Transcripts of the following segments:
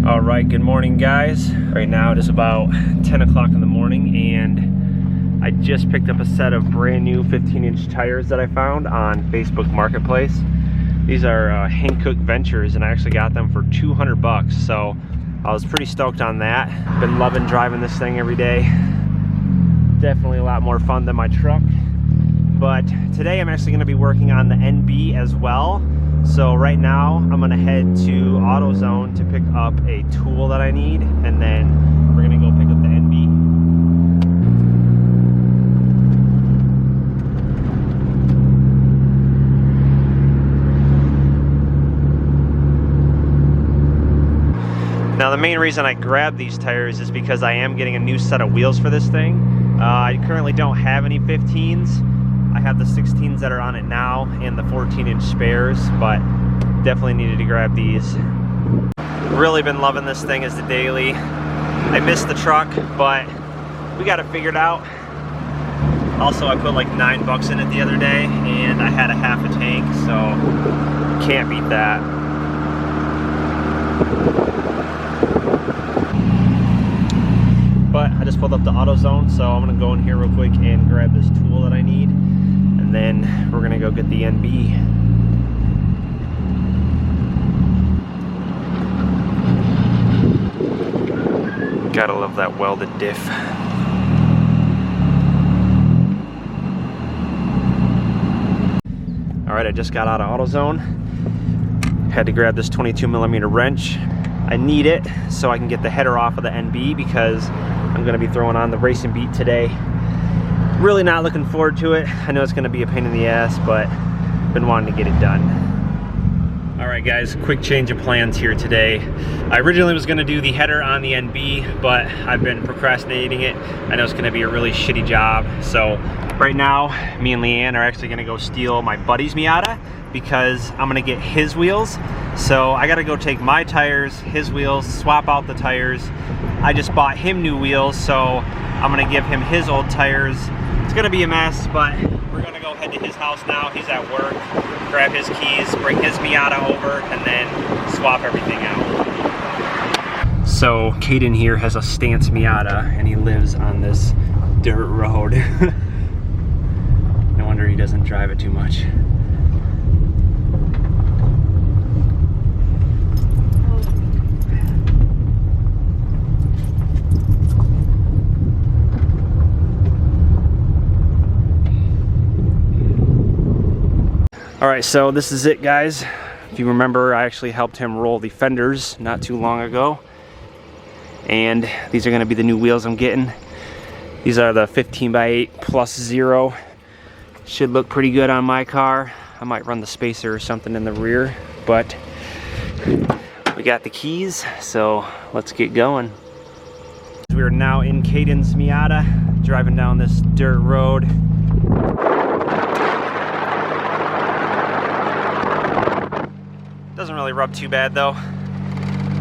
All right, good morning guys. Right now it is about 10 o'clock in the morning and I just picked up a set of brand new 15-inch tires that I found on Facebook Marketplace. These are Hankook Ventures and I actually got them for 200 bucks. So I was pretty stoked on that. Been loving driving this thing every day. Definitely a lot more fun than my truck. But today I'm actually gonna be working on the NB as well. So right now I'm gonna head to AutoZone to pick up a tool that I need, and then we're gonna go pick up the NB. Now the main reason I grabbed these tires is because I am getting a new set of wheels for this thing. I currently don't have any 15s. I have the 16s that are on it now and the 14-inch spares, but definitely needed to grab these. Really been loving this thing as the daily. I missed the truck, but we got it figured out. Also, I put like $9 in it the other day and I had a half a tank, so can't beat that. But I just pulled up the AutoZone, so I'm gonna go in here real quick and grab this tool that I need. And then we're gonna go get the NB. Gotta love that welded diff. All right, I just got out of AutoZone. Had to grab this 22mm wrench. I need it so I can get the header off of the NB because I'm gonna be throwing on the Racing Beat today. Really not looking forward to it. I know it's gonna be a pain in the ass, but been wanting to get it done. All right guys, quick change of plans here today. I originally was gonna do the header on the NB, but I've been procrastinating it. I know it's gonna be a really shitty job. So right now, me and Leanne are actually gonna go steal my buddy's Miata because I'm gonna get his wheels. So I gotta go take my tires, his wheels, swap out the tires. I just bought him new wheels, so I'm gonna give him his old tires. It's gonna be a mess, but we're gonna go head to his house now. He's at work, grab his keys, bring his Miata over, and then swap everything out. So Caden here has a Stance Miata, and he lives on this dirt road. No wonder he doesn't drive it too much. All right, so this is it, guys. If you remember, I actually helped him roll the fenders not too long ago. And these are gonna be the new wheels I'm getting. These are the 15x8 plus 0. Should look pretty good on my car. I might run the spacer or something in the rear, but we got the keys, so let's get going. We are now in Caden's Miata, driving down this dirt road. Doesn't really rub too bad though.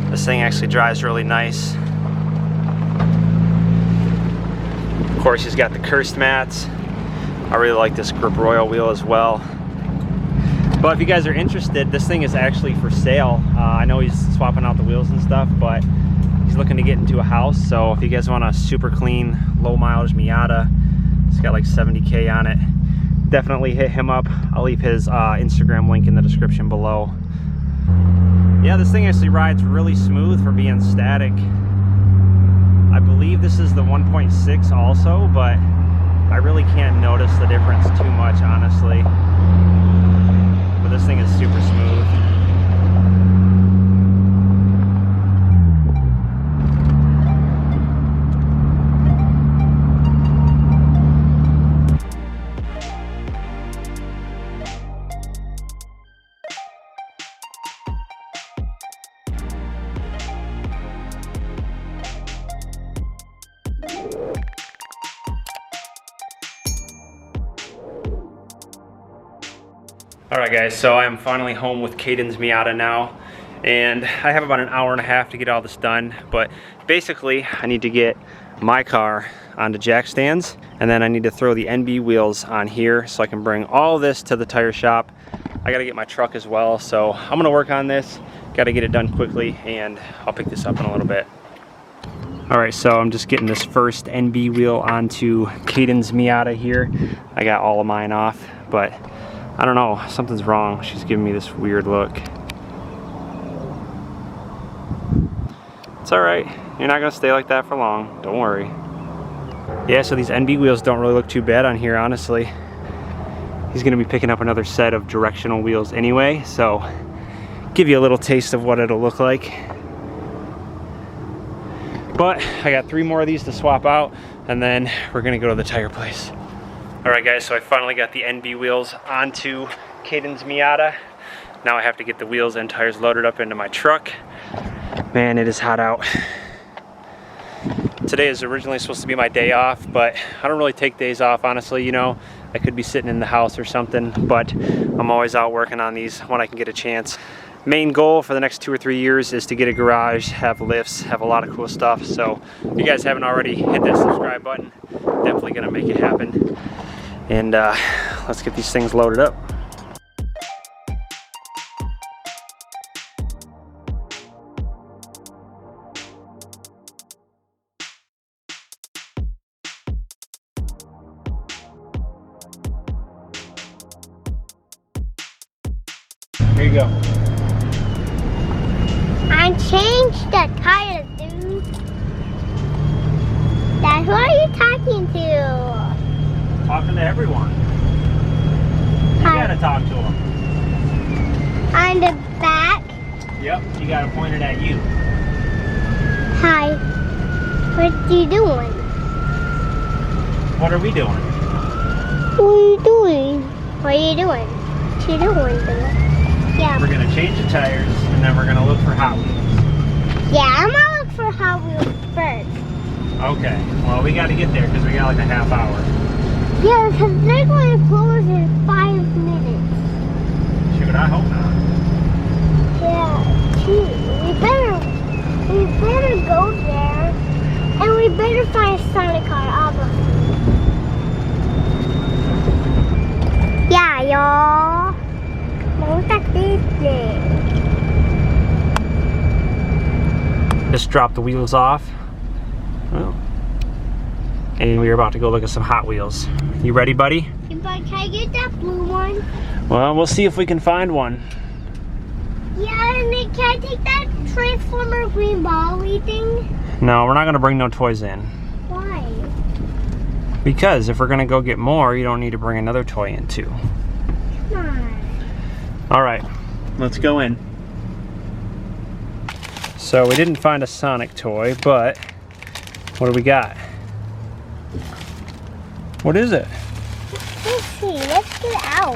This thing actually drives really nice. Of course, he's got the cursed mats. I really like this Grip Royal wheel as well. But if you guys are interested, this thing is actually for sale. I know he's swapping out the wheels and stuff, but he's looking to get into a house. So if you guys want a super clean, low mileage Miata, it's got like 70K on it, definitely hit him up. I'll leave his Instagram link in the description below. Yeah, this thing actually rides really smooth for being static. I believe this is the 1.6 also, but I really can't notice the difference too much, honestly. But this thing is super smooth. Alright guys, so I'm finally home with Caden's Miata now, and I have about an hour and a half to get all this done, but basically I need to get my car onto jack stands, and then I need to throw the NB wheels on here so I can bring all this to the tire shop. I gotta get my truck as well, so I'm gonna work on this, Got to get it done quickly, and I'll pick this up in a little bit. All right, so I'm just getting this first NB wheel onto Caden's Miata here. I got all of mine off, but I don't know, something's wrong. She's giving me this weird look. It's all right, you're not gonna stay like that for long, don't worry. Yeah, so these NB wheels don't really look too bad on here, honestly. He's gonna be picking up another set of directional wheels anyway, so give you a little taste of what it'll look like. But I got 3 more of these to swap out, and then we're gonna go to the tire place. All right guys, so I finally got the NB wheels onto Caden's Miata. Now I have to get the wheels and tires loaded up into my truck. Man, it is hot out. Today is originally supposed to be my day off, but I don't really take days off, honestly. You know, I could be sitting in the house or something, but I'm always out working on these when I can get a chance. Main goal for the next 2 or 3 years is to get a garage, have lifts, have a lot of cool stuff. So if you guys haven't already, hit that subscribe button. Definitely gonna make it happen. And let's get these things loaded up. Here you go. I changed the tires, dude. That's who are you talking to? Talking to everyone. You gotta talk to them. On the back. Yep, you gotta point it at you. Hi. What are you doing? What are we doing? What are you doing? What are you doing? What are you doing? Yeah. We're gonna change the tires, and then we're gonna look for Hot Wheels. Yeah, I'm gonna look for Hot Wheels first. Okay, well we gotta get there because we got like a half hour. Yeah, because they're going to close in 5 minutes. Shoot, I hope not. Yeah, shoot. We better go there, and we better find a Sonic car, obviously. Yeah, y'all. Look at this thing. Just dropped the wheels off. Oh. And we're about to go look at some Hot Wheels. You ready, buddy? Hey, bud, can I get that blue one? Well, we'll see if we can find one. Yeah, and then can I take that Transformer green ball-y thing? No, we're not gonna bring no toys in. Why? Because if we're gonna go get more, you don't need to bring another toy in too. Come on. All right, let's go in. So we didn't find a Sonic toy, but what do we got? What is it? Let's see, let's get out.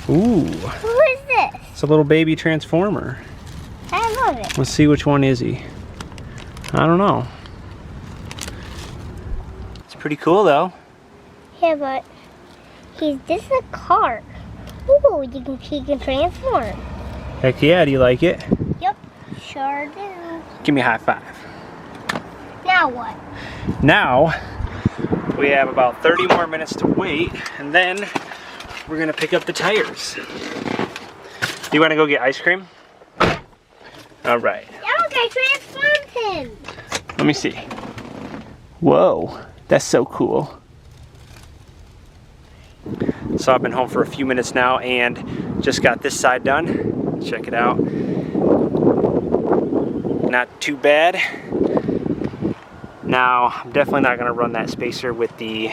Ooh. Who is this? It's a little baby Transformer. I love it. Let's see which one is he. I don't know. It's pretty cool though. Yeah, but this is a car. Ooh, he can transform. Heck yeah, do you like it? Yep, sure do. Give me a high five. Now what? Now, we have about 30 more minutes to wait, and then we're gonna pick up the tires. You wanna go get ice cream? All right. Look, I transformed him. Let me see. Whoa, that's so cool. So I've been home for a few minutes now and just got this side done. Check it out. Not too bad. Now, I'm definitely not gonna run that spacer with the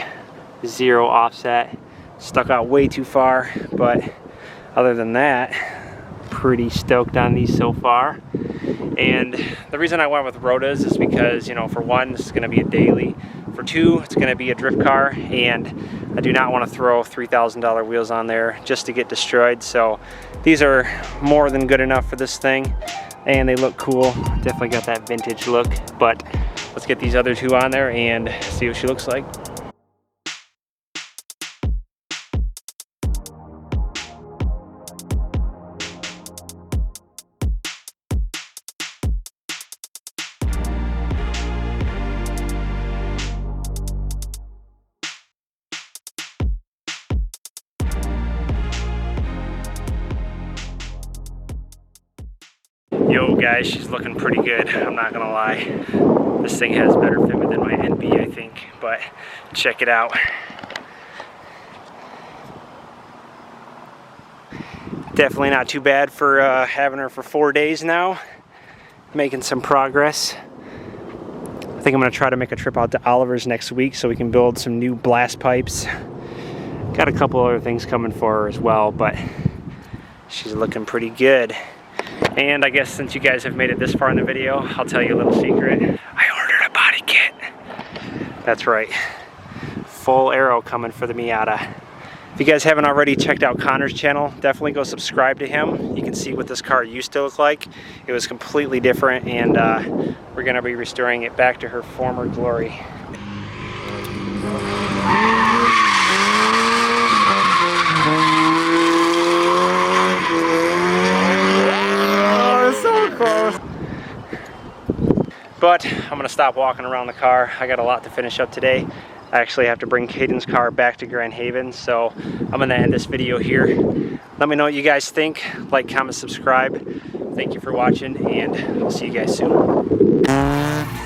0 offset. Stuck out way too far, but other than that, pretty stoked on these so far. And the reason I went with Rotas is because, you know, for one, this is gonna be a daily. For two, it's gonna be a drift car, and I do not wanna throw $3,000 wheels on there just to get destroyed. So these are more than good enough for this thing, and they look cool. Definitely got that vintage look, but let's get these other two on there and see what she looks like. Yo guys, she's looking pretty good, I'm not gonna lie. This thing has better fitment than my NB, I think, but check it out. Definitely not too bad for having her for 4 days now. Making some progress. I think I'm gonna try to make a trip out to Oliver's next week so we can build some new blast pipes. Got a couple other things coming for her as well, but she's looking pretty good. And I guess since you guys have made it this far in the video, I'll tell you a little secret. I ordered a body kit. That's right. Full aero coming for the Miata. If you guys haven't already checked out Connor's channel, definitely go subscribe to him. You can see what this car used to look like. It was completely different, and we're gonna be restoring it back to her former glory. Oh, so close. But I'm gonna stop walking around the car. I got a lot to finish up today. I actually have to bring Caden's car back to Grand Haven, so I'm gonna end this video here. Let me know what you guys think. Like, comment, subscribe. Thank you for watching, and I'll see you guys soon.